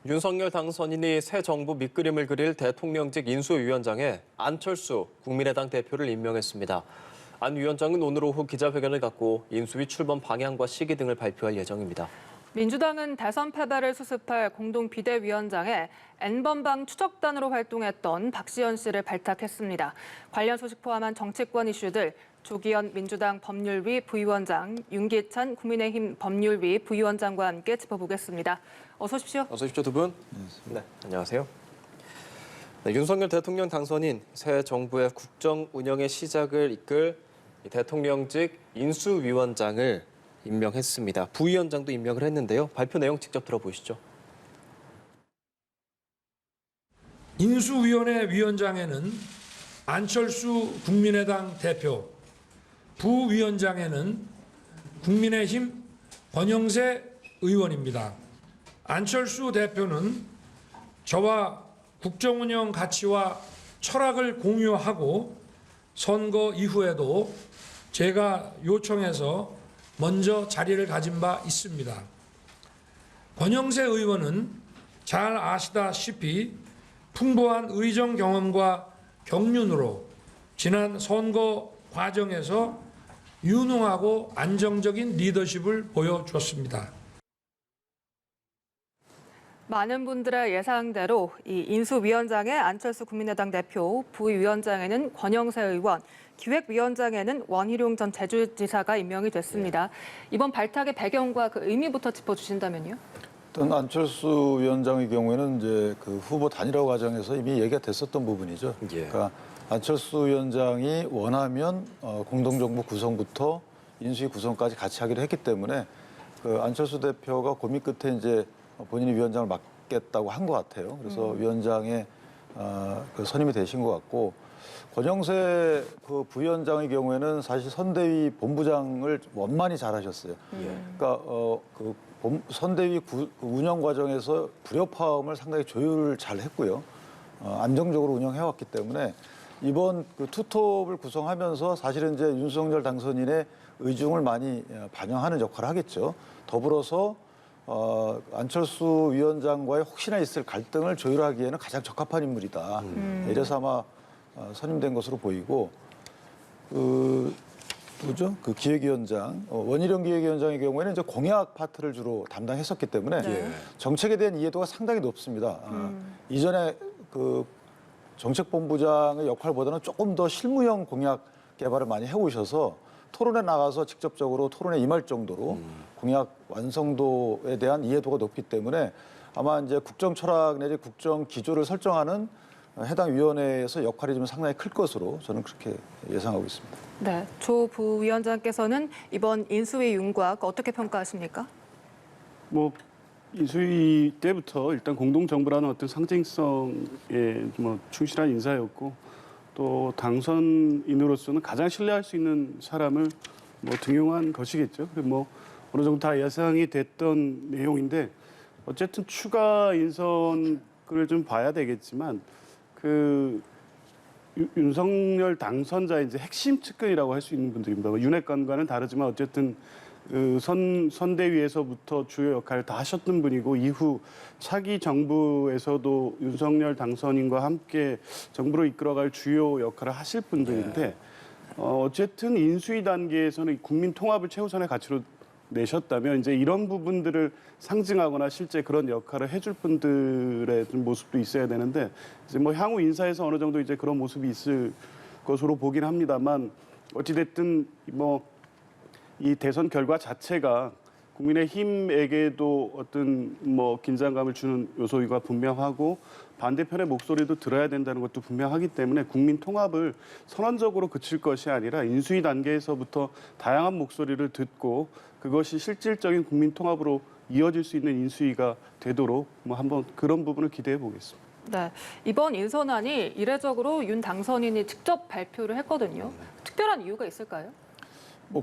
윤석열 당선인이 새 정부 밑그림을 그릴 대통령직 인수위원장에 안철수 국민의당 대표를 임명했습니다. 안 위원장은 오늘 오후 기자회견을 갖고 인수위 출범 방향과 시기 등을 발표할 예정입니다. 민주당은 대선 패배를 수습할 공동 비대위원장에 N번방 추적단으로 활동했던 박시연 씨를 발탁했습니다. 관련 소식 포함한 정치권 이슈들 조기현 민주당 법률위 부위원장, 윤기찬 국민의힘 법률위 부위원장과 함께 짚어보겠습니다. 어서 오십시오. 어서 오십시오, 두 분. 네, 안녕하세요. 네, 윤석열 대통령 당선인 새 정부의 국정 운영의 시작을 이끌 대통령직 인수위원장을 임명했습니다. 부위원장도 임명을 했는데요. 발표 내용 직접 들어보시죠. 인수위원회 위원장에는 안철수 국민의당 대표, 부위원장에는 국민의힘 권영세 의원입니다. 안철수 대표는 저와 국정운영 가치와 철학을 공유하고 선거 이후에도 제가 요청해서 먼저 자리를 가진 바 있습니다. 권영세 의원은 잘 아시다시피 풍부한 의정 경험과 경륜으로 지난 선거 과정에서 유능하고 안정적인 리더십을 보여줬습니다. 많은 분들의 예상대로 이 인수위원장에 안철수 국민의당 대표, 부위원장에는 권영세 의원, 기획위원장에는 원희룡 전 제주지사가 임명이 됐습니다. 이번 발탁의 배경과 그 의미부터 짚어주신다면요. 일단 안철수 위원장의 경우에는 이제 그 후보 단일화 과정에서 이미 얘기가 됐었던 부분이죠. 그러니까 안철수 위원장이 원하면 공동정부 구성부터 인수위 구성까지 같이 하기로 했기 때문에 그 안철수 대표가 고민 끝에 이제 본인이 위원장을 맡겠다고 한 것 같아요. 그래서 위원장에 그 선임이 되신 것 같고, 권영세 그 부위원장의 경우에는 사실 선대위 본부장을 원만히 잘하셨어요. 그러니까 그 선대위 운영 과정에서 불협화음을 상당히 조율을 잘 했고요. 안정적으로 운영해왔기 때문에 이번 그 투톱을 구성하면서 사실은 이제 윤석열 당선인의 의중을 많이 반영하는 역할을 하겠죠. 더불어서 안철수 위원장과의 혹시나 있을 갈등을 조율하기에는 가장 적합한 인물이다. 이래서 아마 선임된 것으로 보이고, 그 기획위원장, 원희룡 기획위원장의 경우에는 이제 공약 파트를 주로 담당했었기 때문에 정책에 대한 이해도가 상당히 높습니다. 이전에 그 정책본부장의 역할보다는 조금 더 실무형 공약 개발을 많이 해오셔서 토론에 나가서 직접적으로 토론에 임할 정도로 공약 완성도에 대한 이해도가 높기 때문에 아마 이제 국정 철학 내지 국정 기조를 설정하는 해당 위원회에서 역할이 좀 상당히 클 것으로 저는 그렇게 예상하고 있습니다. 네, 조 부위원장께서는 이번 인수위 윤곽 어떻게 평가하십니까? 인수위 때부터 일단 공동정부라는 어떤 상징성에 충실한 인사였고, 또 당선인으로서는 가장 신뢰할 수 있는 사람을 등용한 것이겠죠. 그리고 어느 정도 다 예상이 됐던 내용인데, 어쨌든 추가 인선을 좀 봐야 되겠지만, 그 윤석열 당선자의 이제 핵심 측근이라고 할 수 있는 분들입니다. 윤핵관과는 다르지만 어쨌든 그 선대위에서부터 주요 역할을 다 하셨던 분이고, 이후 차기 정부에서도 윤석열 당선인과 함께 정부를 이끌어갈 주요 역할을 하실 분들인데, 어쨌든 인수위 단계에서는 국민 통합을 최우선의 가치로 내셨다면 이제 이런 부분들을 상징하거나 실제 그런 역할을 해줄 분들의 좀 모습도 있어야 되는데, 이제 향후 인사에서 어느 정도 이제 그런 모습이 있을 것으로 보긴 합니다만, 어찌됐든 이 대선 결과 자체가 국민의힘에게도 어떤 긴장감을 주는 요소가 분명하고, 반대편의 목소리도 들어야 된다는 것도 분명하기 때문에 국민 통합을 선언적으로 그칠 것이 아니라 인수위 단계에서부터 다양한 목소리를 듣고 그것이 실질적인 국민 통합으로 이어질 수 있는 인수위가 되도록 한번 그런 부분을 기대해 보겠습니다. 네, 이번 인선안이 이례적으로 윤 당선인이 직접 발표를 했거든요. 특별한 이유가 있을까요?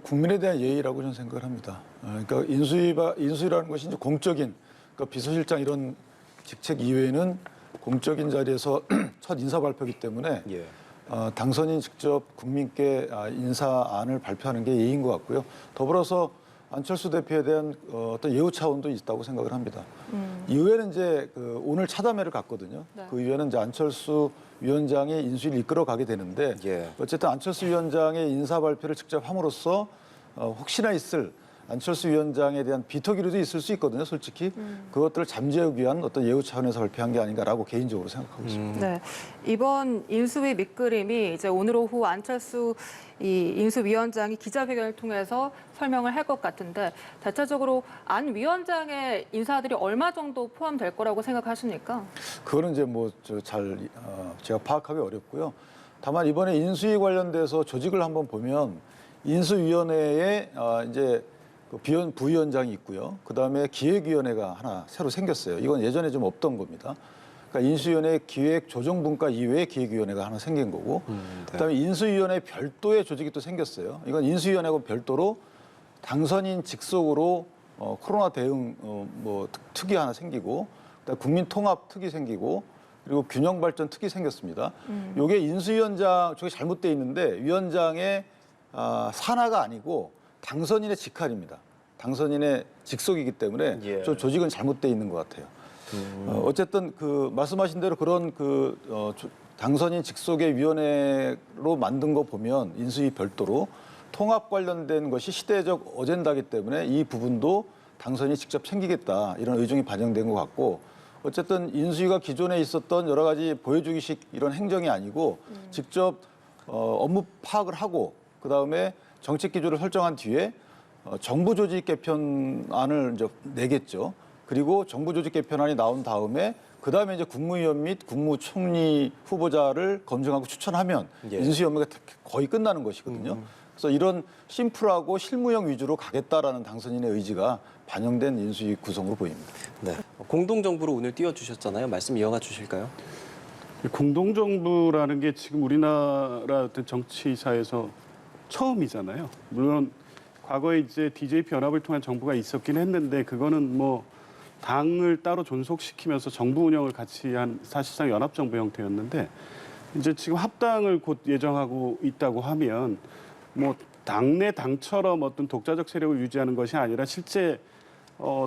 국민에 대한 예의라고 저는 생각을 합니다. 그러니까 인수위라는 것이 이제 공적인, 그러니까 비서실장 이런 직책 이외에는 공적인 자리에서 첫 인사 발표이기 때문에 당선인 직접 국민께 인사안을 발표하는 게 예의인 것 같고요. 더불어서 안철수 대표에 대한 어떤 예우 차원도 있다고 생각을 합니다. 이 의회는 이제 오늘 차담회를 갔거든요. 네. 그 의회는 이제 안철수 위원장이 인수위를 이끌어 가게 되는데 예. 어쨌든 안철수 위원장의 인사 발표를 직접 함으로써 혹시나 있을 안철수 위원장에 대한 비토기류도 있을 수 있거든요, 솔직히. 그것들을 잠재우기 위한 어떤 예우 차원에서 발표한 게 아닌가라고 개인적으로 생각하고 있습니다. 네, 이번 인수위 밑그림이 이제 오늘 오후 안철수 이 인수위원장이 기자회견을 통해서 설명을 할 것 같은데 대체적으로 안 위원장의 인사들이 얼마 정도 포함될 거라고 생각하십니까? 그거는 이제 제가 파악하기 어렵고요. 다만 이번에 인수위 관련돼서 조직을 한번 보면 인수위원회에 이제 부위원장이 있고요. 그다음에 기획위원회가 하나 새로 생겼어요. 이건 예전에 좀 없던 겁니다. 그러니까 인수위원회 기획조정분과 이외에 기획위원회가 하나 생긴 거고, 그다음에 인수위원회 별도의 조직이 또 생겼어요. 이건 인수위원회하고 별도로 당선인 직속으로 코로나 대응 특위 하나 생기고, 그다음에 국민통합특위 생기고, 그리고 균형발전특위 생겼습니다. 이게 인수위원장 저게 잘못돼 있는데 위원장의 산하가 아니고 당선인의 직할입니다. 당선인의 직속이기 때문에 예. 저 조직은 잘못돼 있는 것 같아요. 어쨌든 말씀하신 대로 그런 당선인 직속의 위원회로 만든 거 보면 인수위 별도로 통합 관련된 것이 시대적 어젠다이기 때문에 이 부분도 당선인이 직접 챙기겠다 이런 의중이 반영된 것 같고, 어쨌든 인수위가 기존에 있었던 여러 가지 보여주기식 이런 행정이 아니고 직접 업무 파악을 하고 그다음에 정책 기조를 설정한 뒤에 정부 조직 개편안을 이제 내겠죠. 그리고 정부 조직 개편안이 나온 다음에 그다음에 이제 국무위원 및 국무총리 후보자를 검증하고 추천하면 예. 인수위 업무가 거의 끝나는 것이거든요. 그래서 이런 심플하고 실무형 위주로 가겠다라는 당선인의 의지가 반영된 인수위 구성으로 보입니다. 네. 공동정부로 오늘 띄워주셨잖아요. 말씀 이어가 주실까요? 공동정부라는 게 지금 우리나라 어떤 정치사에서 처음이잖아요. 물론 과거에 이제 DJP 연합을 통한 정부가 있었긴 했는데 그거는 뭐 당을 따로 존속시키면서 정부 운영을 같이 한 사실상 연합정부 형태였는데 이제 지금 합당을 곧 예정하고 있다고 하면 뭐 당내 당처럼 어떤 독자적 세력을 유지하는 것이 아니라 실제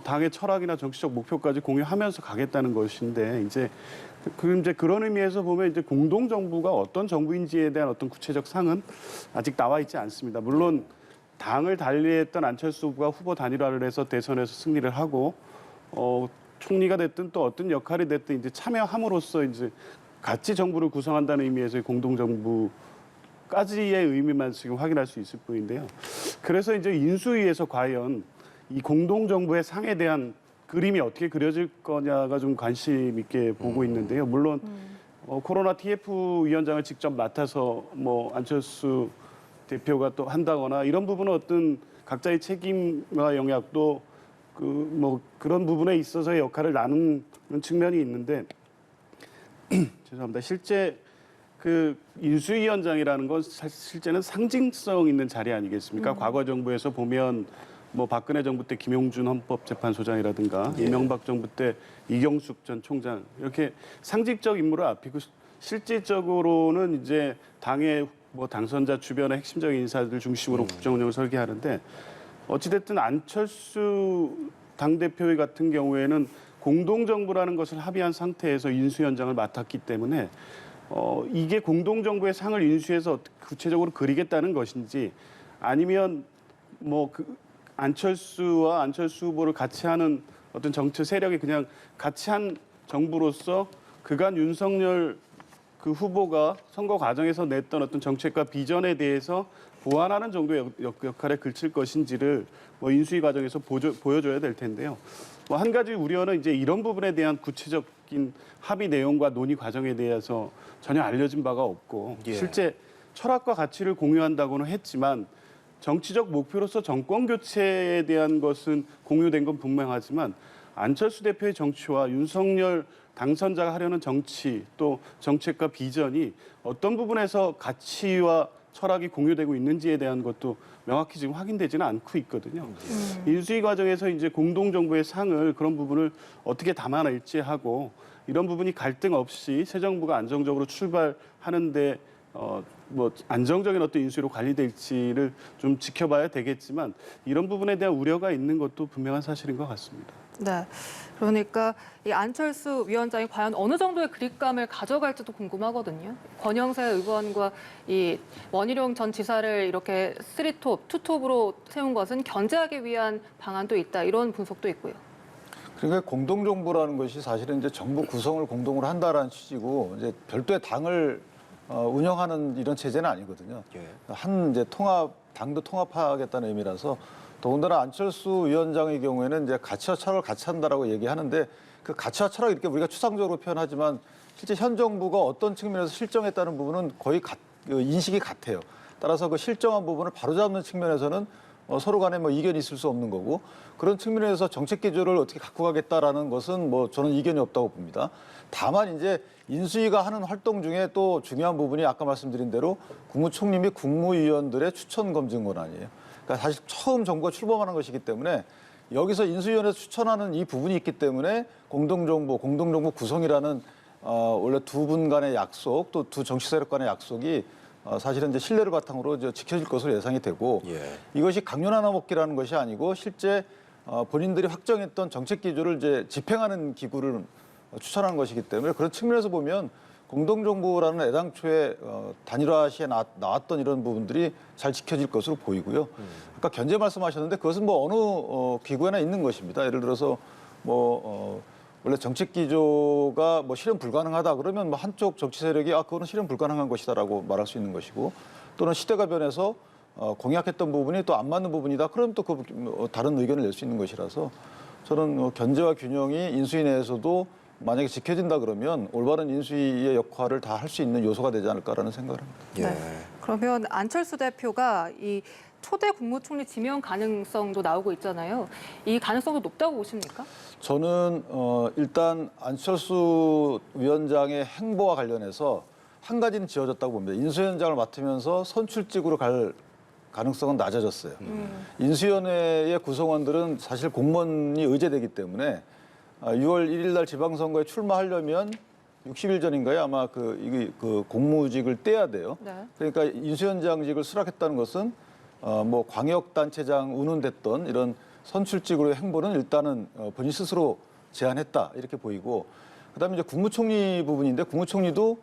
당의 철학이나 정치적 목표까지 공유하면서 가겠다는 것인데 이제 그런 의미에서 보면 이제 공동정부가 어떤 정부인지에 대한 어떤 구체적 상은 아직 나와 있지 않습니다. 물론 당을 달리했던 안철수 후보가 후보 단일화를 해서 대선에서 승리를 하고 총리가 됐든 또 어떤 역할이 됐든 이제 참여함으로써 이제 같이 정부를 구성한다는 의미에서의 공동정부까지의 의미만 지금 확인할 수 있을 뿐인데요. 그래서 이제 인수위에서 과연 이 공동정부의 상에 대한 그림이 어떻게 그려질 거냐가 좀 관심 있게 보고 있는데요. 물론 코로나 TF 위원장을 직접 맡아서 뭐 안철수 대표가 또 한다거나 이런 부분은 어떤 각자의 책임과 영향도 그런 부분에 있어서의 역할을 나누는 측면이 있는데 죄송합니다. 실제 그 인수위원장이라는 건 실제는 상징성 있는 자리 아니겠습니까? 과거 정부에서 보면 뭐 박근혜 정부 때 김용준 헌법재판소장이라든가 이명박 정부 때 이경숙 전 총장 이렇게 상징적 인물을 앞히고 실질적으로는 이제 당의 뭐 당선자 주변의 핵심적인 인사들 중심으로 국정 운영을 설계하는데 어찌됐든 안철수 당대표 같은 경우에는 공동정부라는 것을 합의한 상태에서 인수위원장을 맡았기 때문에 이게 공동정부의 상을 인수해서 구체적으로 그리겠다는 것인지 아니면 안철수와 안철수 후보를 같이 하는 어떤 정치 세력이 그냥 같이 한 정부로서 그간 윤석열 그 후보가 선거 과정에서 냈던 어떤 정책과 비전에 대해서 보완하는 정도의 역할에 그칠 것인지를 인수위 과정에서 보여줘야 될 텐데요. 한 가지 우려는 이제 이런 부분에 대한 구체적인 합의 내용과 논의 과정에 대해서 전혀 알려진 바가 없고 실제 철학과 가치를 공유한다고는 했지만 정치적 목표로서 정권 교체에 대한 것은 공유된 건 분명하지만 안철수 대표의 정치와 윤석열 당선자가 하려는 정치 또 정책과 비전이 어떤 부분에서 가치와 철학이 공유되고 있는지에 대한 것도 명확히 지금 확인되지는 않고 있거든요. 인수위 과정에서 이제 공동정부의 상을 그런 부분을 어떻게 담아낼지 하고 이런 부분이 갈등 없이 새 정부가 안정적으로 출발하는데 뭐 안정적인 어떤 인수위로 관리될지를 좀 지켜봐야 되겠지만 이런 부분에 대한 우려가 있는 것도 분명한 사실인 것 같습니다. 네. 그러니까 이 안철수 위원장이 과연 어느 정도의 그립감을 가져갈지도 궁금하거든요. 권영세 의원과 이 원희룡 전 지사를 이렇게 3톱, 2톱으로 세운 것은 견제하기 위한 방안도 있다. 이런 분석도 있고요. 그러니까 공동정부라는 것이 사실은 이제 정부 구성을 공동으로 한다라는 취지고 이제 별도의 당을 운영하는 이런 체제는 아니거든요. 한 이제 당도 통합하겠다는 의미라서 더군다나 안철수 위원장의 경우에는 이제 가치와 철학을 같이 한다라고 얘기하는데 그 가치와 철학 이렇게 우리가 추상적으로 표현하지만 실제 현 정부가 어떤 측면에서 실정했다는 부분은 거의 그 인식이 같아요. 따라서 그 실정한 부분을 바로잡는 측면에서는 서로 간에 뭐 이견이 있을 수 없는 거고 그런 측면에서 정책 기조를 어떻게 갖고 가겠다라는 것은 뭐 저는 이견이 없다고 봅니다. 다만 이제 인수위가 하는 활동 중에 또 중요한 부분이 아까 말씀드린 대로 국무총리 및 국무위원들의 추천 검증 권한이에요. 그러니까 사실 처음 정부가 출범하는 것이기 때문에 여기서 인수위원회에서 추천하는 이 부분이 있기 때문에 공동정부 구성이라는 원래 두 분 간의 약속 또 두 정치 세력 간의 약속이 사실은 이제 신뢰를 바탕으로 이제 지켜질 것으로 예상이 되고 이것이 강연 하나 먹기라는 것이 아니고 실제 본인들이 확정했던 정책 기조를 이제 집행하는 기구를 추천하는 것이기 때문에 그런 측면에서 보면 공동정부라는 애당초에 단일화 시에 나왔던 이런 부분들이 잘 지켜질 것으로 보이고요. 아까 견제 말씀하셨는데 그것은 뭐 어느 기구에나 있는 것입니다. 예를 들어서 원래 정책 기조가 뭐 실현 불가능하다 그러면 뭐 한쪽 정치 세력이 그거는 실현 불가능한 것이다라고 말할 수 있는 것이고 또는 시대가 변해서 공약했던 부분이 또 안 맞는 부분이다. 그럼 또 그 다른 의견을 낼 수 있는 것이라서 저는 견제와 균형이 인수위 내에서도 만약에 지켜진다 그러면 올바른 인수위의 역할을 다 할 수 있는 요소가 되지 않을까라는 생각을 합니다. 네. 그러면 안철수 대표가 이 초대 국무총리 지명 가능성도 나오고 있잖아요. 이 가능성도 높다고 보십니까? 저는 일단 안철수 위원장의 행보와 관련해서 한 가지는 지어졌다고 봅니다. 인수위원장을 맡으면서 선출직으로 갈 가능성은 낮아졌어요. 인수위원회의 구성원들은 사실 공무원이 의제되기 때문에 6월 1일 날 지방선거에 출마하려면 60일 전인가요? 아마 그 공무직을 떼야 돼요. 네. 그러니까 인수위원장직을 수락했다는 것은 뭐 광역단체장 운운됐던 이런 선출직으로의 행보는 일단은 본인 스스로 제안했다 이렇게 보이고 그다음에 이제 국무총리 부분인데 국무총리도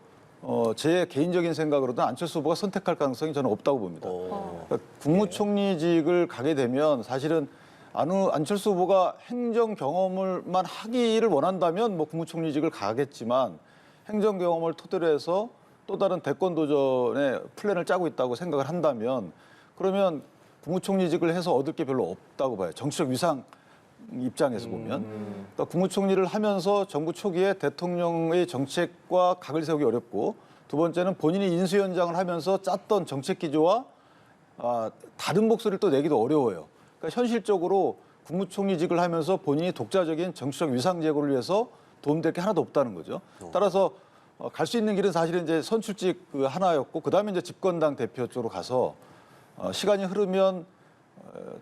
제 개인적인 생각으로는 안철수 후보가 선택할 가능성이 저는 없다고 봅니다. 그러니까 국무총리직을 가게 되면 사실은 안철수 후보가 행정 경험을만 하기를 원한다면 뭐 국무총리직을 가겠지만 행정 경험을 토대로 해서 또 다른 대권 도전의 플랜을 짜고 있다고 생각을 한다면 그러면 국무총리직을 해서 얻을 게 별로 없다고 봐요. 정치적 위상 입장에서 보면. 그러니까 국무총리를 하면서 정부 초기에 대통령의 정책과 각을 세우기 어렵고 두 번째는 본인이 인수위원장을 하면서 짰던 정책 기조와 다른 목소리를 또 내기도 어려워요. 그러니까 현실적으로 국무총리직을 하면서 본인이 독자적인 정치적 위상 제고를 위해서 도움될 게 하나도 없다는 거죠. 따라서 갈 수 있는 길은 사실은 이제 선출직 그 하나였고 그다음에 이제 집권당 대표 쪽으로 가서 시간이 흐르면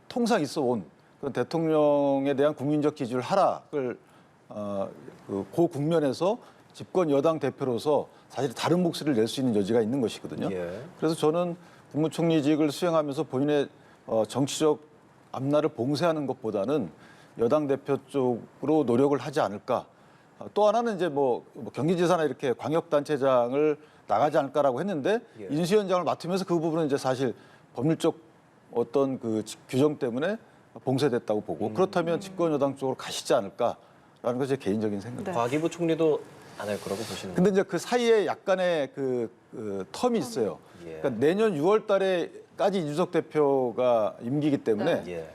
통상 있어 온 그런 대통령에 대한 국민적 기질 하락을 그 국면에서 집권 여당 대표로서 사실 다른 목소리를 낼 수 있는 여지가 있는 것이거든요. 그래서 저는 국무총리직을 수행하면서 본인의 정치적 앞날을 봉쇄하는 것보다는 여당 대표 쪽으로 노력을 하지 않을까. 또 하나는 이제 뭐 경기지사나 이렇게 광역단체장을 나가지 않을까라고 했는데 인수위원장을 맡으면서 그 부분은 이제 사실 법률적 어떤 그 규정 때문에 봉쇄됐다고 보고 그렇다면 집권 여당 쪽으로 가시지 않을까라는 것이 제 개인적인 생각입니다. 네. 과기부 총리도 안 할 거라고 보시는 근데 이제 그 사이에 약간의 그 텀이 있어요. 그러니까 내년 6월 달에까지 이준석 대표가 임기이기 때문에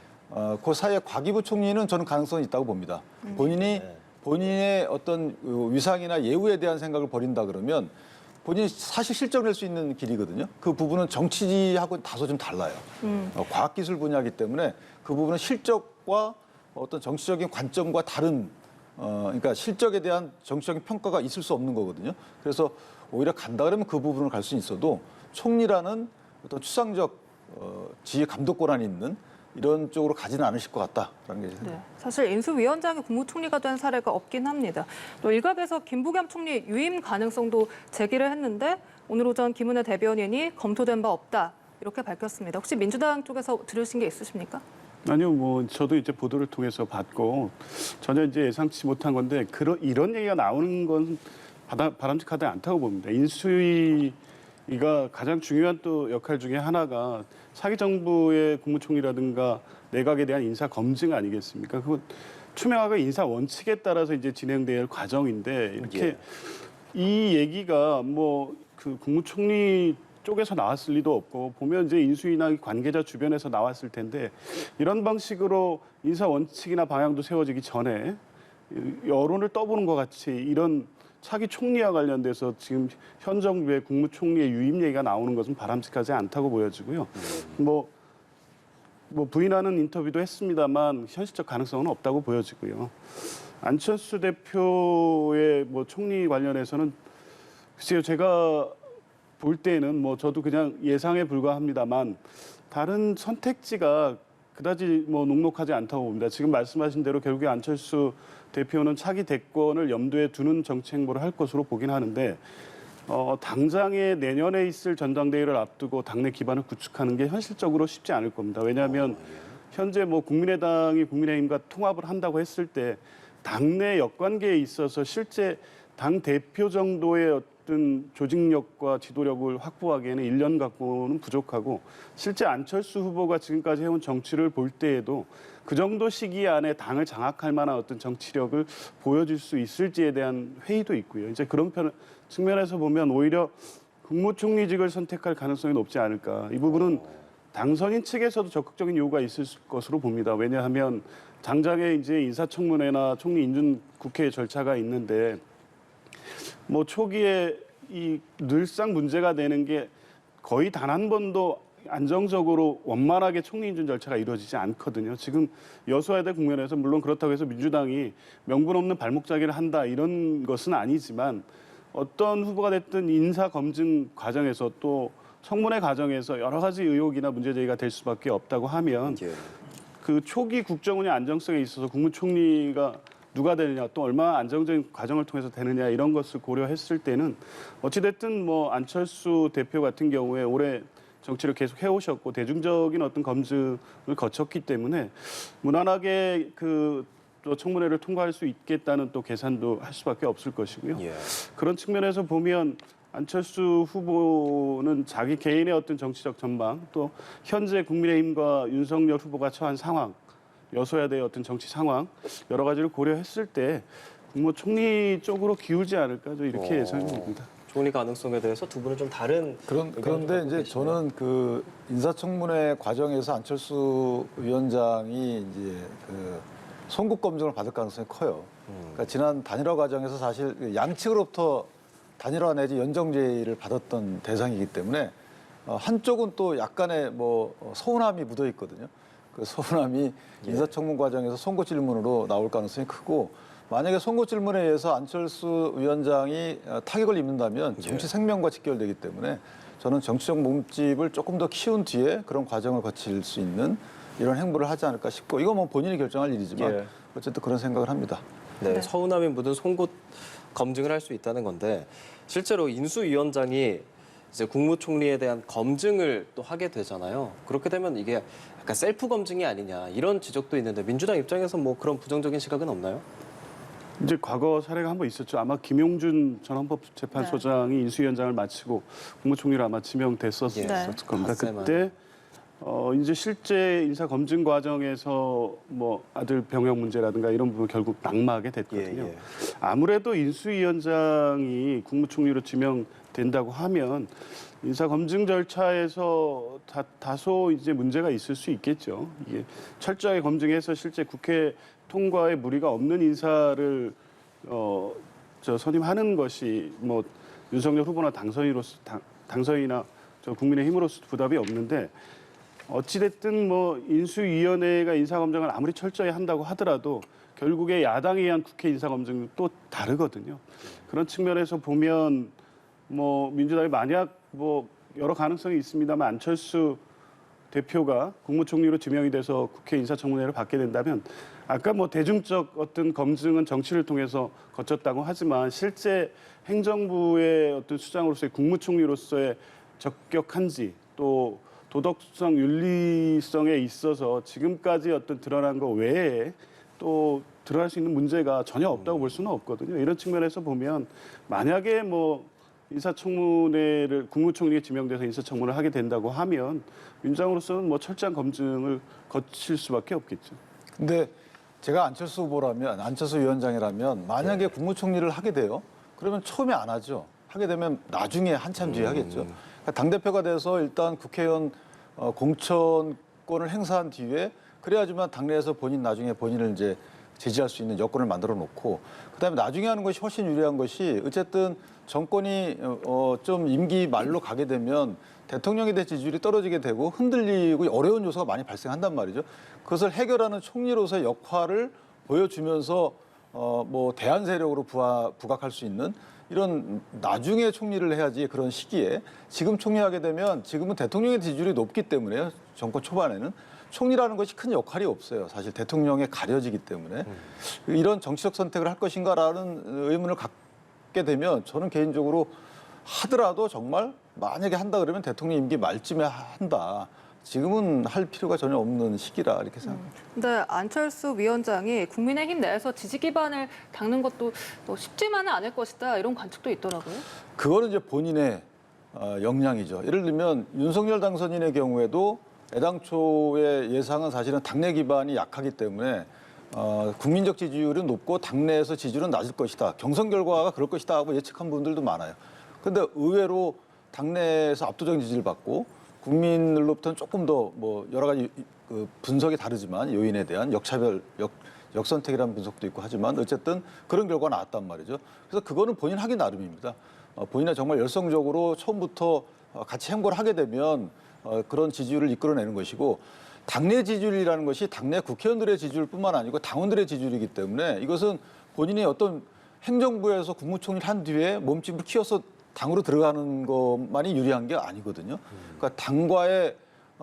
그 사이에 과기부 총리는 저는 가능성이 있다고 봅니다. 본인의 어떤 위상이나 예우에 대한 생각을 버린다 그러면 본인이 사실 실적을 낼 수 있는 길이거든요. 그 부분은 정치하고는 다소 좀 달라요. 과학기술 분야이기 때문에 그 부분은 실적과 어떤 정치적인 관점과 다른 그러니까 실적에 대한 정치적인 평가가 있을 수 없는 거거든요. 그래서 오히려 간다 그러면 그 부분을 갈 수 있어도 총리라는 어떤 추상적 지휘 감독 권한이 있는 이런 쪽으로 가지는 않으실 것 같다라는 게 네, 사실 인수위원장이 국무총리가 된 사례가 없긴 합니다. 또 일각에서 김부겸 총리 유임 가능성도 제기를 했는데 오늘 오전 김은혜 대변인이 검토된 바 없다 이렇게 밝혔습니다. 혹시 민주당 쪽에서 들으신 게 있으십니까? 아니요, 뭐 저도 이제 보도를 통해서 봤고 전혀 이제 예상치 못한 건데 이런 얘기가 나오는 건 바람직하지 않다고 봅니다. 인수위가 가장 중요한 또 역할 중에 하나가 차기 정부의 국무총리라든가 내각에 대한 인사 검증 아니겠습니까? 그건 투명하게 인사 원칙에 따라서 이제 진행될 과정인데 이렇게 이 얘기가 뭐 그 국무총리 쪽에서 나왔을 리도 없고 보면 이제 인수위나 관계자 주변에서 나왔을 텐데 이런 방식으로 인사 원칙이나 방향도 세워지기 전에 여론을 떠보는 것 같이 이런 차기 총리와 관련돼서 지금 현 정부의 국무총리의 유임 얘기가 나오는 것은 바람직하지 않다고 보여지고요. 뭐 부인하는 인터뷰도 했습니다만 현실적 가능성은 없다고 보여지고요. 안철수 대표의 뭐 총리 관련해서는 글쎄요, 제가 볼 때는 뭐 저도 그냥 예상에 불과합니다만 다른 선택지가 그다지 뭐 녹록하지 않다고 봅니다. 지금 말씀하신 대로 결국에 안철수 대표는 차기 대권을 염두에 두는 정치 행보를 할 것으로 보긴 하는데 당장에 내년에 있을 전당대회를 앞두고 당내 기반을 구축하는 게 현실적으로 쉽지 않을 겁니다. 왜냐하면 현재 뭐 국민의당이 국민의힘과 통합을 한다고 했을 때 당내 역관계에 있어서 실제 당 대표 정도의 어떤 조직력과 지도력을 확보하기에는 1년 갖고는 부족하고 실제 안철수 후보가 지금까지 해온 정치를 볼 때에도 그 정도 시기 안에 당을 장악할 만한 어떤 정치력을 보여줄 수 있을지에 대한 회의도 있고요. 이제 그런 측면에서 보면 오히려 국무총리직을 선택할 가능성이 높지 않을까. 이 부분은 당선인 측에서도 적극적인 요구가 있을 것으로 봅니다. 왜냐하면 당장에 이제 인사청문회나 총리 인준 국회 절차가 있는데 뭐 초기에 이 늘상 문제가 되는 게 거의 단 한 번도 안정적으로 원만하게 총리 인준 절차가 이루어지지 않거든요. 지금 여소야대 국면에서 물론 그렇다고 해서 민주당이 명분 없는 발목잡기를 한다 이런 것은 아니지만 어떤 후보가 됐든 인사 검증 과정에서 또 청문회 과정에서 여러 가지 의혹이나 문제 제기가 될 수밖에 없다고 하면 그 초기 국정운영 안정성에 있어서 국무총리가 누가 되느냐 또 얼마나 안정적인 과정을 통해서 되느냐 이런 것을 고려했을 때는 어찌됐든 뭐 안철수 대표 같은 경우에 올해 정치를 계속 해오셨고 대중적인 어떤 검증을 거쳤기 때문에 무난하게 또 청문회를 통과할 수 있겠다는 또 계산도 할 수밖에 없을 것이고요. 그런 측면에서 보면 안철수 후보는 자기 개인의 어떤 정치적 전망 또 현재 국민의힘과 윤석열 후보가 처한 상황 여소야대의 어떤 정치 상황 여러 가지를 고려했을 때 뭐 총리 쪽으로 기울지 않을까 이렇게 예상이 됩니다. 총리 가능성에 대해서 두 분은 좀 다른 그런데 이제 저는 그 인사청문회 과정에서 안철수 위원장이 이제 그 송국 검증을 받을 가능성이 커요. 그러니까 지난 단일화 과정에서 사실 양측으로부터 단일화 내지 연정 제의를 받았던 대상이기 때문에 한쪽은 또 약간의 뭐 서운함이 묻어 있거든요. 그 서운함이 인사청문 과정에서 송고 질문으로 나올 가능성이 크고 만약에 송고 질문에 의해서 안철수 위원장이 타격을 입는다면 정치 생명과 직결되기 때문에 저는 정치적 몸집을 조금 더 키운 뒤에 그런 과정을 거칠 수 있는 이런 행보를 하지 않을까 싶고 이거 뭐 본인이 결정할 일이지만 어쨌든 그런 생각을 합니다. 네, 서운함이 묻은 송곳 검증을 할 수 있다는 건데 실제로 인수위원장이 이제 국무총리에 대한 검증을 또 하게 되잖아요. 그렇게 되면 이게 약간 셀프 검증이 아니냐 이런 지적도 있는데 민주당 입장에서 뭐 그런 부정적인 시각은 없나요? 이제 과거 사례가 한 번 있었죠. 아마 김용준 전 헌법재판소장이 인수위원장을 마치고 국무총리로 아마 지명됐었을 겁니다. 그때 이제 실제 인사 검증 과정에서 뭐 아들 병역 문제라든가 이런 부분 결국 낙마하게 됐거든요. 아무래도 인수위원장이 국무총리로 지명된다고 하면 인사 검증 절차에서 다소 이제 문제가 있을 수 있겠죠. 이게 철저하게 검증해서 실제 국회 통과에 무리가 없는 인사를 선임하는 것이 뭐 윤석열 후보나 당선인이나 국민의힘으로서 부담이 없는데 어찌됐든 뭐 인수위원회가 인사검증을 아무리 철저히 한다고 하더라도 결국에 야당에 의한 국회 인사검증은 또 다르거든요. 그런 측면에서 보면 뭐 민주당이 만약 뭐 여러 가능성이 있습니다만 안철수 대표가 국무총리로 지명이 돼서 국회 인사청문회를 받게 된다면 아까 뭐 대중적 어떤 검증은 정치를 통해서 거쳤다고 하지만 실제 행정부의 어떤 수장으로서의 국무총리로서의 적격한지 또 도덕성, 윤리성에 있어서 지금까지 어떤 드러난 것 외에 또 드러날 수 있는 문제가 전혀 없다고 볼 수는 없거든요. 이런 측면에서 보면 만약에 뭐 인사청문회를 국무총리에 지명돼서 인사청문을 하게 된다고 하면 윤장으로서는 뭐 철저한 검증을 거칠 수밖에 없겠죠. 근데 제가 안철수 후보라면, 안철수 위원장이라면 만약에 국무총리를 하게 돼요. 그러면 처음에 안 하죠. 하게 되면 나중에 한참 뒤에 하겠죠. 그러니까 당대표가 돼서 일단 국회의원 공천권을 행사한 뒤에 그래야지만 당내에서 나중에 본인을 이제 제지할 수 있는 여건을 만들어 놓고 그다음에 나중에 하는 것이 훨씬 유리한 것이 어쨌든 정권이 좀 임기 말로 가게 되면 대통령에 대한 지지율이 떨어지게 되고 흔들리고 어려운 요소가 많이 발생한단 말이죠. 그것을 해결하는 총리로서의 역할을 보여주면서 뭐 대안 세력으로 부각할 수 있는 이런 나중에 총리를 해야지 그런 시기에 지금 총리하게 되면 지금은 대통령의 지지율이 높기 때문에 정권 초반에는 총리라는 것이 큰 역할이 없어요. 사실 대통령에 가려지기 때문에 이런 정치적 선택을 할 것인가라는 의문을 갖게 되면 저는 개인적으로 하더라도 정말 만약에 한다 그러면 대통령 임기 말쯤에 한다. 지금은 할 필요가 전혀 없는 시기라 이렇게 생각합니다. 근데 안철수 위원장이 국민의힘 내에서 지지 기반을 닦는 것도 또 쉽지만은 않을 것이다 이런 관측도 있더라고요. 그거는 이제 본인의 역량이죠. 예를 들면 윤석열 당선인의 경우에도 애당초의 예상은 사실은 당내 기반이 약하기 때문에 국민적 지지율은 높고 당내에서 지지율은 낮을 것이다. 경선 결과가 그럴 것이다 하고 예측한 분들도 많아요. 그런데 의외로 당내에서 압도적인 지지를 받고 국민들로부터는 조금 더 뭐 여러 가지 그 분석이 다르지만 요인에 대한 역차별, 역선택이라는 분석도 있고 하지만 어쨌든 그런 결과가 나왔단 말이죠. 그래서 그거는 본인 하기 나름입니다. 본인이 정말 열성적으로 처음부터 같이 행보를 하게 되면 그런 지지율을 이끌어내는 것이고 당내 지지율이라는 것이 당내 국회의원들의 지지율뿐만 아니고 당원들의 지지율이기 때문에 이것은 본인이 어떤 행정부에서 국무총리를 한 뒤에 몸집을 키워서 당으로 들어가는 것만이 유리한 게 아니거든요. 그러니까 당과의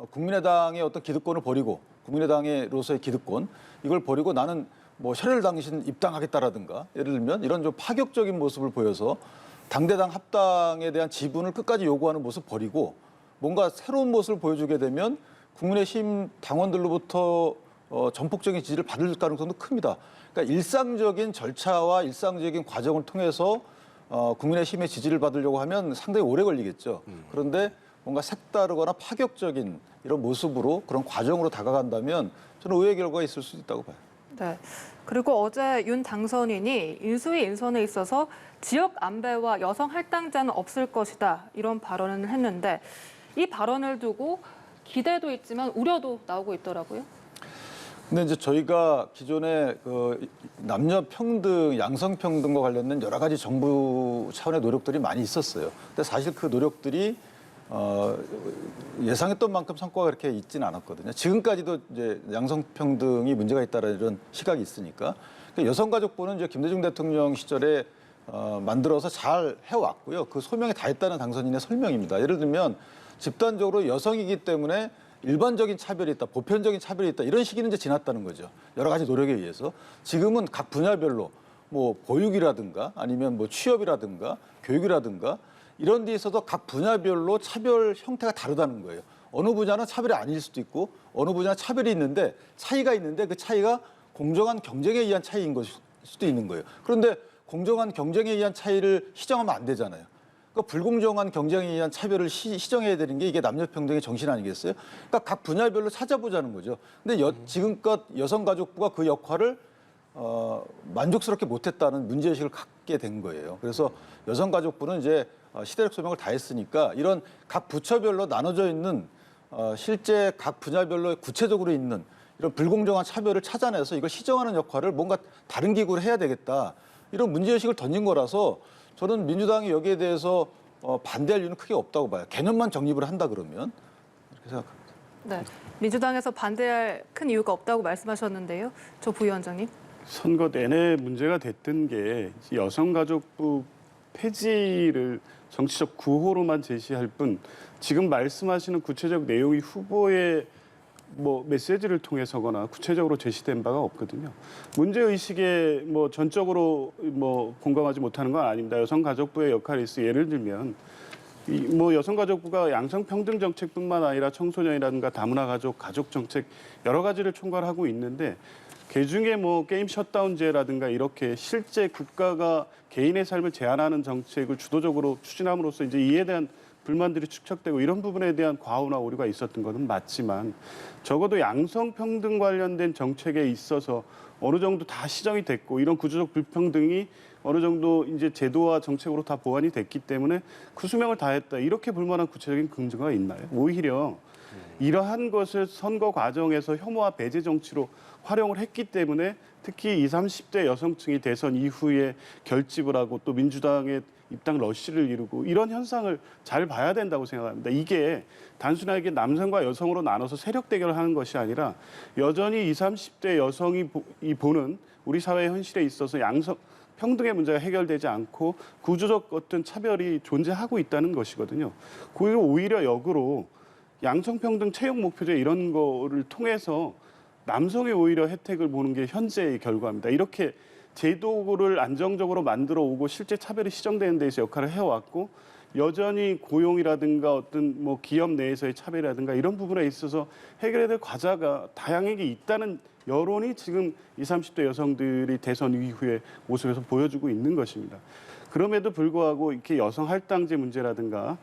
국민의당의 어떤 기득권을 버리고 국민의당으로서의 기득권 이걸 버리고 나는 뭐 혈혈 당신 입당하겠다라든가 예를 들면 이런 좀 파격적인 모습을 보여서 당대당 합당에 대한 지분을 끝까지 요구하는 모습 버리고 뭔가 새로운 모습을 보여주게 되면 국민의힘 당원들로부터 전폭적인 지지를 받을 가능성도 큽니다. 그러니까 일상적인 절차와 일상적인 과정을 통해서 국민의힘의 지지를 받으려고 하면 상당히 오래 걸리겠죠. 그런데 뭔가 색다르거나 파격적인 이런 모습으로 그런 과정으로 다가간다면 저는 의외의 결과가 있을 수 있다고 봐요. 네. 그리고 어제 윤 당선인이 인수위 인선에 있어서 지역 안배와 여성 할당자는 없을 것이다 이런 발언을 했는데 이 발언을 두고 기대도 있지만 우려도 나오고 있더라고요. 근데 이제 저희가 기존에 그 남녀 평등, 양성 평등과 관련된 여러 가지 정부 차원의 노력들이 많이 있었어요. 근데 사실 그 노력들이 예상했던 만큼 성과가 그렇게 있지는 않았거든요. 지금까지도 이제 양성 평등이 문제가 있다는 이런 시각이 있으니까 그러니까 여성가족부는 이제 김대중 대통령 시절에 만들어서 잘 해왔고요. 그 소명에 다했다는 당선인의 설명입니다. 예를 들면 집단적으로 여성이기 때문에 일반적인 차별이 있다, 보편적인 차별이 있다 이런 시기는 이제 지났다는 거죠. 여러 가지 노력에 의해서 지금은 각 분야별로 뭐 보육이라든가 아니면 뭐 취업이라든가 교육이라든가 이런 데 있어서 각 분야별로 차별 형태가 다르다는 거예요. 어느 분야는 차별이 아닐 수도 있고 어느 분야는 차별이 있는데 차이가 있는데 그 차이가 공정한 경쟁에 의한 차이인 것일 수도 있는 거예요. 그런데 공정한 경쟁에 의한 차이를 시정하면 안 되잖아요. 그러니까 불공정한 경쟁에 의한 차별을 시정해야 되는 게 이게 남녀평등의 정신 아니겠어요? 그러니까 각 분야별로 찾아보자는 거죠. 근데 지금껏 여성가족부가 그 역할을 만족스럽게 못했다는 문제의식을 갖게 된 거예요. 그래서 여성가족부는 이제 시대적 소명을 다했으니까 이런 각 부처별로 나눠져 있는 실제 각 분야별로 구체적으로 있는 이런 불공정한 차별을 찾아내서 이걸 시정하는 역할을 뭔가 다른 기구로 해야 되겠다. 이런 문제의식을 던진 거라서 저는 민주당이 여기에 대해서 반대할 이유는 크게 없다고 봐요. 개념만 정립을 한다 그러면 이렇게 생각합니다. 네, 민주당에서 반대할 큰 이유가 없다고 말씀하셨는데요. 조 부위원장님. 선거 내내 문제가 됐던 게 여성가족부 폐지를 정치적 구호로만 제시할 뿐 지금 말씀하시는 구체적 내용이 후보의 뭐 메시지를 통해서거나 구체적으로 제시된 바가 없거든요. 문제 의식에 뭐 전적으로 뭐 공감하지 못하는 건 아닙니다. 여성가족부의 역할이 있어 예를 들면 뭐 여성가족부가 양성평등 정책뿐만 아니라 청소년이라든가 다문화 가족, 가족 정책 여러 가지를 총괄하고 있는데 그중에 뭐 게임 셧다운제라든가 이렇게 실제 국가가 개인의 삶을 제한하는 정책을 주도적으로 추진함으로써 이제 이에 대한 불만들이 축적되고 이런 부분에 대한 과오나 오류가 있었던 것은 맞지만 적어도 양성평등 관련된 정책에 있어서 어느 정도 다 시정이 됐고 이런 구조적 불평등이 어느 정도 이제 제도와 정책으로 다 보완이 됐기 때문에 그 수명을 다했다. 이렇게 불만한 구체적인 근거가 있나요? 오히려 이러한 것을 선거 과정에서 혐오와 배제 정치로 활용을 했기 때문에 특히 20, 30대 여성층이 대선 이후에 결집을 하고 또 민주당의 입당 러쉬를 이루고 이런 현상을 잘 봐야 된다고 생각합니다. 이게 단순하게 남성과 여성으로 나눠서 세력 대결을 하는 것이 아니라 여전히 20, 30대 여성이 보는 우리 사회 현실에 있어서 양성 평등의 문제가 해결되지 않고 구조적 어떤 차별이 존재하고 있다는 것이거든요. 그리고 오히려 역으로 양성평등 채용 목표제 이런 거를 통해서 남성이 오히려 혜택을 보는 게 현재의 결과입니다. 이렇게 제도를 안정적으로 만들어 오고 실제 차별이 시정되는 데서 역할을 해왔고 여전히 고용이라든가 어떤 뭐 기업 내에서의 차별이라든가 이런 부분에 있어서 해결해야 될 과제가 다양하게 있다는 여론이 지금 20, 30대 여성들이 대선 이후의 모습에서 보여주고 있는 것입니다. 그럼에도 불구하고 이렇게 여성 할당제 문제라든가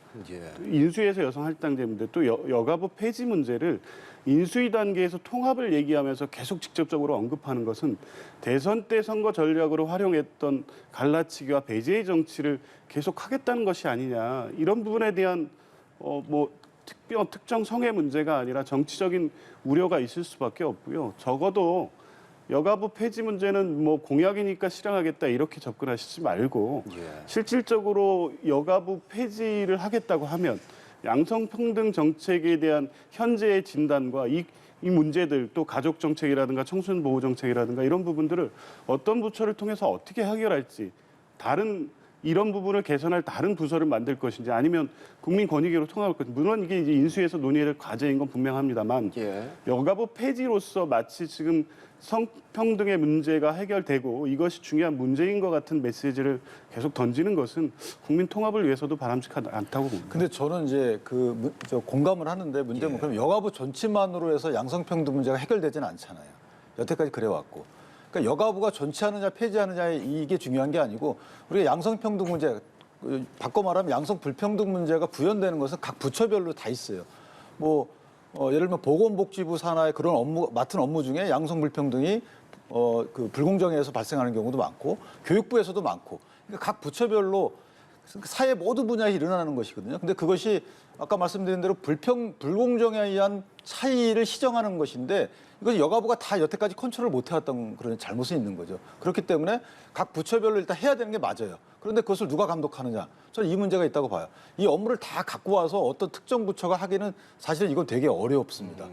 인수위에서 여성 할당제 문제 또 여가부 폐지 문제를 인수위 단계에서 통합을 얘기하면서 계속 직접적으로 언급하는 것은 대선 때 선거 전략으로 활용했던 갈라치기와 배제의 정치를 계속하겠다는 것이 아니냐 이런 부분에 대한 뭐 특정 성의 문제가 아니라 정치적인 우려가 있을 수밖에 없고요. 적어도 여가부 폐지 문제는 뭐 공약이니까 실행하겠다 이렇게 접근하시지 말고 실질적으로 여가부 폐지를 하겠다고 하면 양성평등 정책에 대한 현재의 진단과 이 문제들 또 가족 정책이라든가 청소년 보호 정책이라든가 이런 부분들을 어떤 부처를 통해서 어떻게 해결할지 다른 이런 부분을 개선할 다른 부서를 만들 것인지 아니면 국민권익위로 통합할 것인지 물론 이게 이제 인수위에서 논의해야 될 과제인 건 분명합니다만 여가부 폐지로서 마치 지금 성평등의 문제가 해결되고 이것이 중요한 문제인 것 같은 메시지를 계속 던지는 것은 국민 통합을 위해서도 바람직하지 않다고 봅니다. 근데 저는 이제 저 공감을 하는데 문제는 그럼 여가부 전체만으로 해서 양성평등 문제가 해결되지는 않잖아요. 여태까지 그래왔고. 그러니까 여가부가 존치하느냐 폐지하느냐 이게 중요한 게 아니고 우리가 양성평등 문제 바꿔 말하면 양성불평등 문제가 구현되는 것은 각 부처별로 다 있어요. 뭐 예를 들면 보건복지부 산하의 그런 맡은 업무 중에 양성불평등이 그 불공정에서 발생하는 경우도 많고 교육부에서도 많고 그러니까 각 부처별로 사회 모든 분야에 일어나는 것이거든요. 근데 그것이 아까 말씀드린 대로 불공정에 의한 차이를 시정하는 것인데 이건 여가부가 다 여태까지 컨트롤을 못 해왔던 그런 잘못이 있는 거죠. 그렇기 때문에 각 부처별로 일단 해야 되는 게 맞아요. 그런데 그것을 누가 감독하느냐. 저는 이 문제가 있다고 봐요. 이 업무를 다 갖고 와서 어떤 특정 부처가 하기는 사실은 이건 되게 어렵습니다.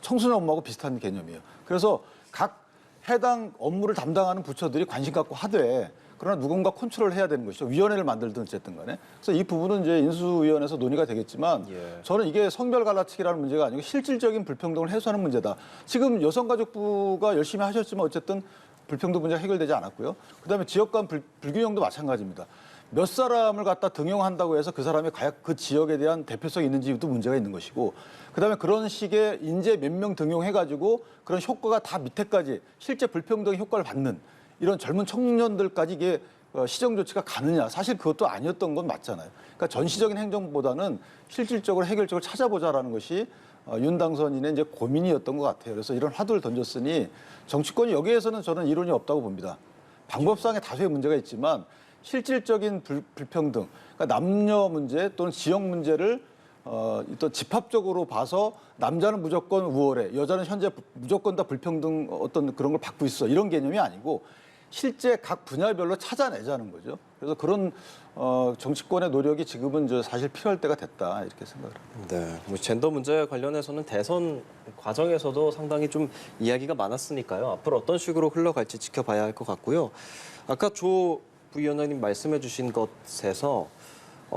청소년 업무하고 비슷한 개념이에요. 그래서 각 해당 업무를 담당하는 부처들이 관심 갖고 하되 그러나 누군가 컨트롤을 해야 되는 것이죠. 위원회를 만들든 어쨌든 간에. 그래서 이 부분은 이제 인수위원회에서 논의가 되겠지만 저는 이게 성별 갈라치기라는 문제가 아니고 실질적인 불평등을 해소하는 문제다. 지금 여성가족부가 열심히 하셨지만 어쨌든 불평등 문제가 해결되지 않았고요. 그다음에 지역 간 불균형도 마찬가지입니다. 몇 사람을 갖다 등용한다고 해서 그 사람이 과연 그 지역에 대한 대표성이 있는지도 문제가 있는 것이고 그다음에 그런 식의 인재 몇 명 등용해가지고 그런 효과가 다 밑에까지 실제 불평등 효과를 받는 이런 젊은 청년들까지 이게 시정 조치가 가느냐. 사실 그것도 아니었던 건 맞잖아요. 그러니까 전시적인 행정보다는 실질적으로 해결책을 찾아보자라는 것이 윤 당선인의 이제 고민이었던 것 같아요. 그래서 이런 화두를 던졌으니 정치권이 여기에서는 저는 이론이 없다고 봅니다. 방법상의 다수의 문제가 있지만 실질적인 불평등, 그러니까 남녀 문제 또는 지역 문제를 또 집합적으로 봐서 남자는 무조건 우월해, 여자는 현재 무조건 다 불평등 어떤 그런 걸 받고 있어 이런 개념이 아니고 실제 각 분야별로 찾아내자는 거죠. 그래서 그런 정치권의 노력이 지금은 사실 필요할 때가 됐다 이렇게 생각을 합니다. 네, 뭐 젠더 문제 관련해서는 대선 과정에서도 상당히 좀 이야기가 많았으니까요. 앞으로 어떤 식으로 흘러갈지 지켜봐야 할 것 같고요. 아까 조 부위원장님 말씀해 주신 것에서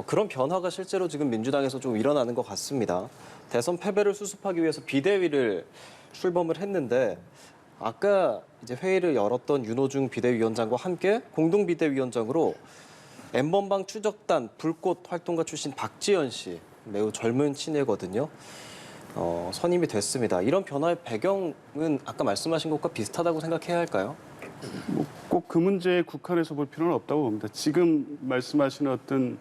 그런 변화가 실제로 지금 민주당에서 좀 일어나는 것 같습니다. 대선 패배를 수습하기 위해서 비대위를 출범을 했는데 아까 이제 회의를 열었던 윤호중 비대위원장과 함께 공동 비대위원장으로 N번방 추적단 불꽃 활동가 출신 박지원 씨, 매우 젊은 친애거든요. 선임이 됐습니다. 이런 변화의 배경은 아까 말씀하신 것과 비슷하다고 생각해야 할까요? 꼭 그 문제에 국한해서 볼 필요는 없다고 봅니다. 지금 말씀하시는 어떤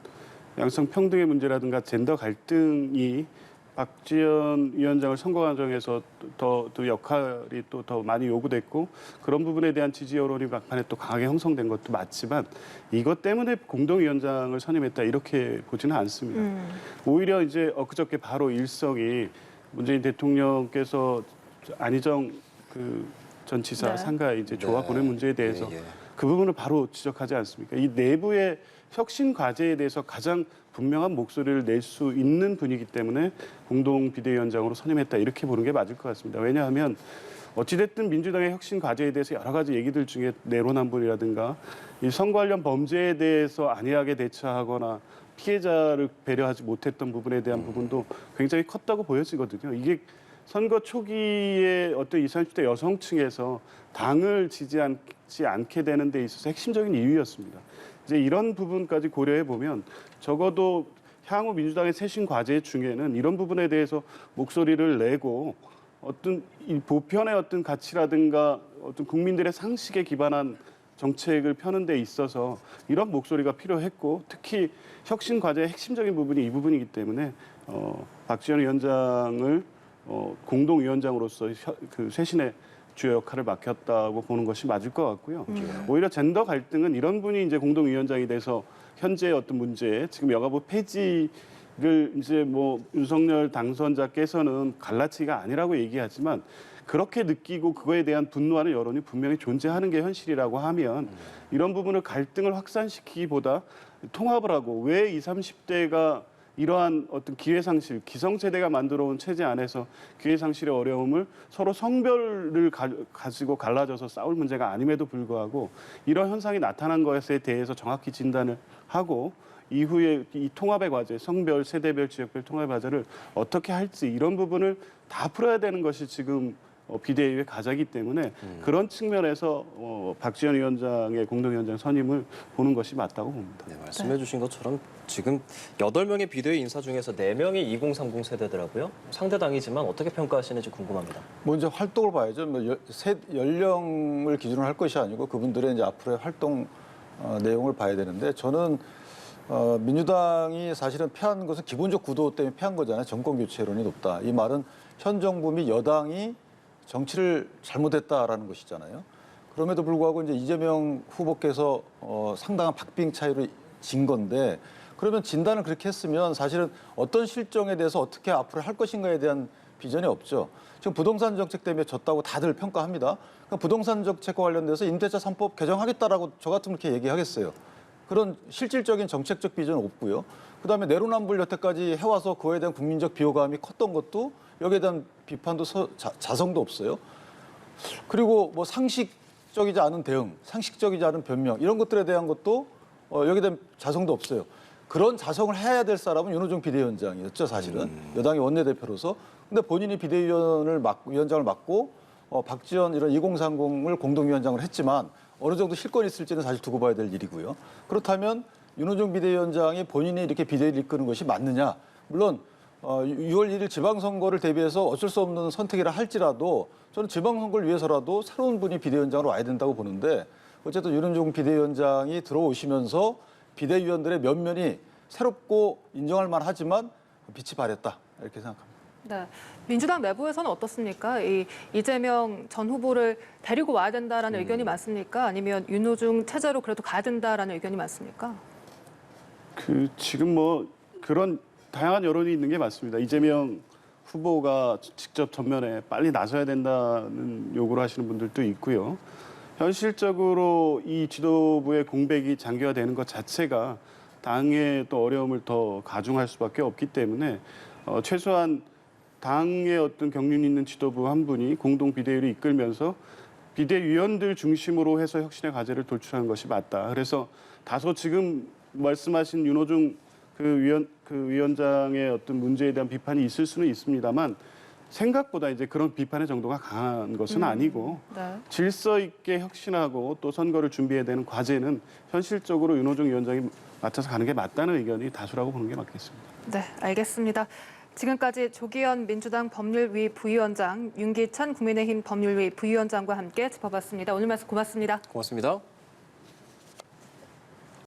양성 평등의 문제라든가 젠더 갈등이 박지원 위원장을 선거 과정에서 더 역할이 또 더 많이 요구됐고 그런 부분에 대한 지지 여론이 막판에 또 강하게 형성된 것도 맞지만 이것 때문에 공동위원장을 선임했다 이렇게 보지는 않습니다. 오히려 이제 엊그저께 바로 일성이 문재인 대통령께서 안희정 전 지사 네. 상가에 이제 조화 네. 보낸 문제에 대해서 예, 예. 그 부분을 바로 지적하지 않습니까? 이 내부의 혁신 과제에 대해서 가장 분명한 목소리를 낼 수 있는 분이기 때문에 공동 비대위원장으로 선임했다 이렇게 보는 게 맞을 것 같습니다. 왜냐하면 어찌됐든 민주당의 혁신 과제에 대해서 여러 가지 얘기들 중에 내로남불이라든가 이 선거 관련 범죄에 대해서 안이하게 대처하거나 피해자를 배려하지 못했던 부분에 대한 부분도 굉장히 컸다고 보여지거든요. 이게 선거 초기에 어떤 20, 30대 여성층에서 당을 지지하지 않게 되는 데 있어서 핵심적인 이유였습니다. 이제 이런 부분까지 고려해 보면 적어도 향후 민주당의 쇄신 과제 중에는 이런 부분에 대해서 목소리를 내고 어떤 이 보편의 어떤 가치라든가 어떤 국민들의 상식에 기반한 정책을 펴는 데 있어서 이런 목소리가 필요했고 특히 혁신 과제의 핵심적인 부분이 이 부분이기 때문에 박지원 위원장을 공동위원장으로서 그 쇄신의 주요 역할을 맡겼다고 보는 것이 맞을 것 같고요. 오히려 젠더 갈등은 이런 분이 이제 공동위원장이 돼서 현재 어떤 문제, 지금 여가부 폐지를 이제 뭐 윤석열 당선자께서는 갈라치기가 아니라고 얘기하지만 그렇게 느끼고 그거에 대한 분노하는 여론이 분명히 존재하는 게 현실이라고 하면 이런 부분을 갈등을 확산시키기보다 통합을 하고 왜 20, 30대가 이러한 어떤 기회상실, 기성세대가 만들어온 체제 안에서 기회상실의 어려움을 서로 성별을 가지고 갈라져서 싸울 문제가 아님에도 불구하고 이런 현상이 나타난 것에 대해서 정확히 진단을 하고 이후에 이 통합의 과제, 성별, 세대별, 지역별 통합의 과제를 어떻게 할지 이런 부분을 다 풀어야 되는 것이 지금 비대위의 과제이기 때문에 그런 측면에서 박지원 위원장의 공동위원장 선임을 보는 것이 맞다고 봅니다. 네, 말씀해 주신 것처럼 지금 8명의 비대위 인사 중에서 4명이 2030 세대더라고요. 상대당이지만 어떻게 평가하시는지 궁금합니다. 뭐 이제 활동을 봐야죠. 뭐 연령을 기준으로 할 것이 아니고 그분들의 이제 앞으로의 활동 내용을 봐야 되는데 저는 민주당이 사실은 패한 것은 기본적 구도 때문에 패한 거잖아요. 정권 교체론이 높다. 이 말은 현 정부 및 여당이 정치를 잘못했다라는 것이잖아요. 그럼에도 불구하고 이제 이재명 후보께서 상당한 박빙 차이로 진 건데 그러면 진단을 그렇게 했으면 사실은 어떤 실정에 대해서 어떻게 앞으로 할 것인가에 대한 비전이 없죠. 지금 부동산 정책 때문에 졌다고 다들 평가합니다. 그러니까 부동산 정책과 관련돼서 임대차 3법 개정하겠다라고 저 같으면 이렇게 얘기하겠어요. 그런 실질적인 정책적 비전은 없고요. 그다음에 내로남불 여태까지 해와서 그거에 대한 국민적 비호감이 컸던 것도 여기에 대한 비판도 자성도 없어요. 그리고 뭐 상식적이지 않은 대응, 상식적이지 않은 변명 이런 것들에 대한 것도 여기에 대한 자성도 없어요. 그런 자성을 해야 될 사람은 윤호중 비대위원장이었죠, 사실은. 여당의 원내대표로서. 근데 본인이 위원장을 맡고 박지원 이런 2030을 공동위원장을 했지만 어느 정도 실권이 있을지는 사실 두고 봐야 될 일이고요. 그렇다면 윤호중 비대위원장이 본인이 이렇게 비대위를 이끄는 것이 맞느냐. 물론 6월 1일 지방선거를 대비해서 어쩔 수 없는 선택이라 할지라도 저는 지방선거를 위해서라도 새로운 분이 비대위원장으로 와야 된다고 보는데 어쨌든 윤호중 비대위원장이 들어오시면서 비대위원들의 면면이 새롭고 인정할 만하지만 빛이 발했다 이렇게 생각합니다. 네, 민주당 내부에서는 어떻습니까? 이재명 전 후보를 데리고 와야 된다라는 의견이 많습니까? 아니면 윤호중 체제로 그래도 가야 된다라는 의견이 많습니까? 지금 뭐 그런 다양한 여론이 있는 게 맞습니다. 이재명 후보가 직접 전면에 빨리 나서야 된다는 요구를 하시는 분들도 있고요. 현실적으로 이 지도부의 공백이 장기화되는 것 자체가 당의 또 어려움을 더 가중할 수밖에 없기 때문에 최소한 당의 어떤 경륜 있는 지도부 한 분이 공동 비대위를 이끌면서 비대위원들 중심으로 해서 혁신의 과제를 돌출하는 것이 맞다. 그래서 다소 지금 말씀하신 윤호중 그 위원장의 어떤 문제에 대한 비판이 있을 수는 있습니다만 생각보다 이제 그런 비판의 정도가 강한 것은 아니고 네. 질서 있게 혁신하고 또 선거를 준비해야 되는 과제는 현실적으로 윤호중 위원장이 맡아서 가는 게 맞다는 의견이 다수라고 보는 게 맞겠습니다. 네, 알겠습니다. 지금까지 조기현 민주당 법률위 부위원장, 윤기찬 국민의힘 법률위 부위원장과 함께 짚어봤습니다. 오늘 말씀 고맙습니다. 고맙습니다.